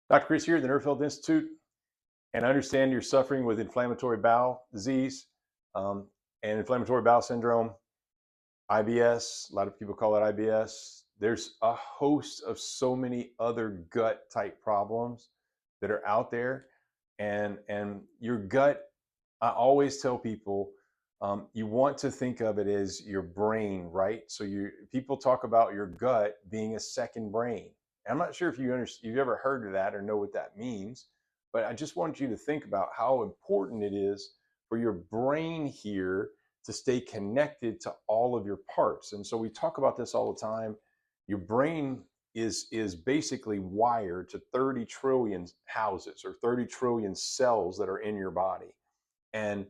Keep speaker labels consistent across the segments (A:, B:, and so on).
A: Dr. Chris here at the Nerve Health Institute, and I understand you're suffering with inflammatory bowel disease and inflammatory bowel syndrome, IBS. A lot of people call it IBS. There's a host of so many other gut type problems that are out there, and your gut. I always tell people you want to think of it as your brain, right? So people talk about your gut being a second brain. I'm not sure if you've ever heard of that or know what that means, but I just want you to think about how important it is for your brain here to stay connected to all of your parts. And so we talk about this all the time. Your brain is basically wired to 30 trillion houses or 30 trillion cells that are in your body. And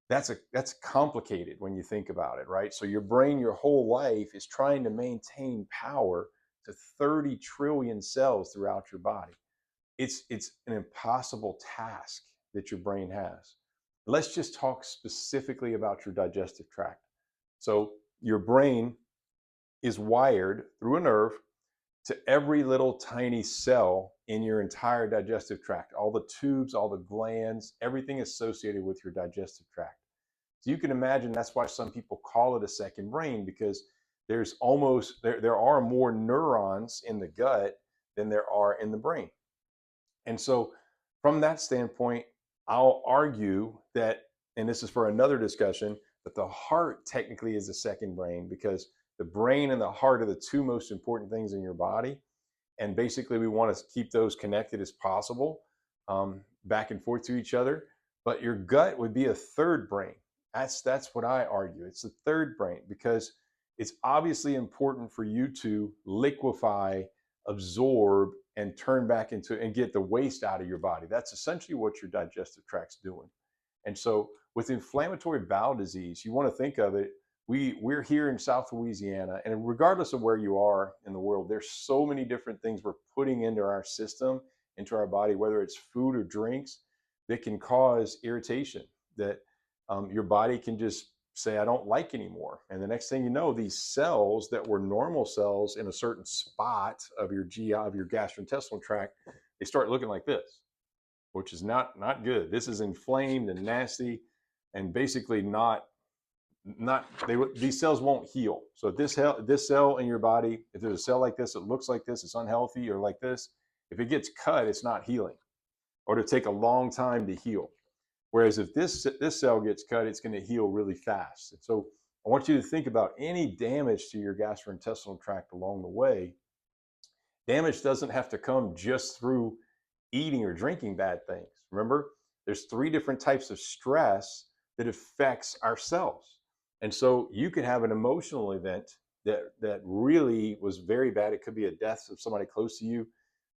A: that's complicated when you think about it, right? So your brain your whole life is trying to maintain power to 30 trillion cells throughout your body. It's an impossible task that your brain has. Let's just talk specifically about your digestive tract. So your brain is wired through a nerve to every little tiny cell in your entire digestive tract, all the tubes, all the glands, everything associated with your digestive tract. So you can imagine that's why some people call it a second brain, because there are more neurons in the gut than there are in the brain. And so from that standpoint, I'll argue that, and this is for another discussion, that the heart technically is the second brain, because the brain and the heart are the two most important things in your body. And basically, we want to keep those connected as possible, back and forth to each other. But your gut would be a third brain. That's what I argue. It's the third brain because it's obviously important for you to liquefy, absorb, and turn back into and get the waste out of your body. That's essentially what your digestive tract's doing. And so with inflammatory bowel disease, you want to think of it. We're here in South Louisiana, and regardless of where you are in the world, there's so many different things we're putting into our system, into our body, whether it's food or drinks, that can cause irritation. That your body can just say, "I don't like anymore," and the next thing you know, these cells that were normal cells in a certain spot of your GI, of your gastrointestinal tract, they start looking like this, which is not good. This is inflamed and nasty, and basically not these cells won't heal. So if this cell in your body, if there's a cell like this, it looks like this, it's unhealthy, or like this, if it gets cut, it's not healing, or it'll take a long time to heal. Whereas if this cell gets cut, it's going to heal really fast. And so I want you to think about any damage to your gastrointestinal tract along the way. Damage doesn't have to come just through eating or drinking bad things. Remember, there's three different types of stress that affects our cells. And so you could have an emotional event that really was very bad. It could be a death of somebody close to you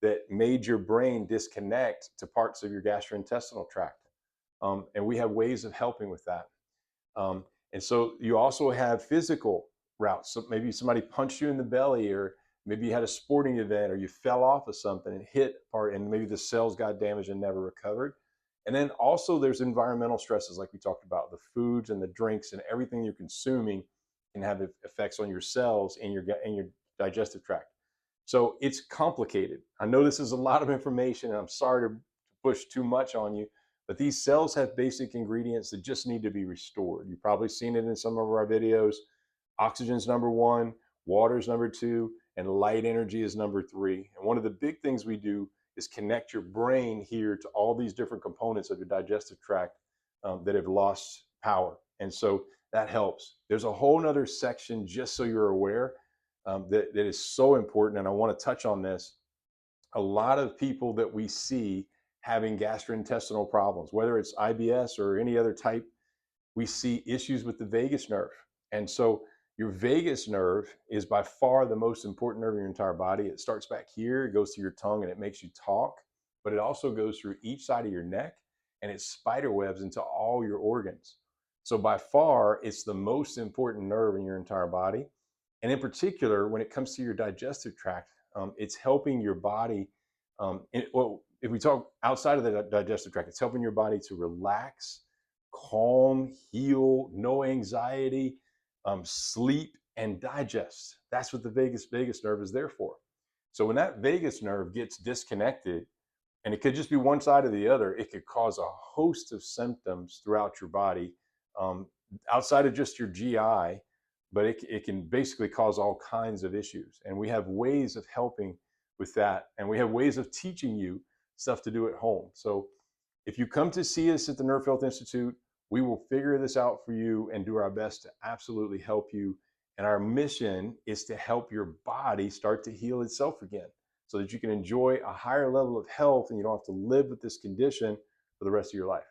A: that made your brain disconnect to parts of your gastrointestinal tract. And we have ways of helping with that. And so you also have physical routes. So maybe somebody punched you in the belly, or maybe you had a sporting event, or you fell off of something and hit part, and maybe the cells got damaged and never recovered. And then also there's environmental stresses, like we talked about, the foods and the drinks and everything you're consuming can have effects on your cells and your digestive tract. So it's complicated. I know this is a lot of information, and I'm sorry to push too much on you, but these cells have basic ingredients that just need to be restored. You've probably seen it in some of our videos. Oxygen's number one, water's number two, and light energy is number three. And one of the big things we do is connect your brain here to all these different components of your digestive tract that have lost power. And so that helps. There's a whole nother section, just so you're aware, that is so important. And I want to touch on this. A lot of people that we see having gastrointestinal problems, whether it's IBS or any other type, we see issues with the vagus nerve. And so your vagus nerve is by far the most important nerve in your entire body. It starts back here, it goes to your tongue, and it makes you talk, but it also goes through each side of your neck, and it spider webs into all your organs. So by far, it's the most important nerve in your entire body. And in particular, when it comes to your digestive tract, it's helping your body. Well, if we talk outside of the digestive tract, it's helping your body to relax, calm, heal, no anxiety, sleep, and digest. That's what the vagus nerve is there for. So when that vagus nerve gets disconnected, And it could just be one side or the other. It could cause a host of symptoms throughout your body, um, outside of just your GI, but it can basically cause all kinds of issues. And we have ways of helping with that. And we have ways of teaching you stuff to do at home. So if you come to see us at the Nerve Health Institute, we will figure this out for you and do our best to absolutely help you. And our mission is to help your body start to heal itself again so that you can enjoy a higher level of health and you don't have to live with this condition for the rest of your life.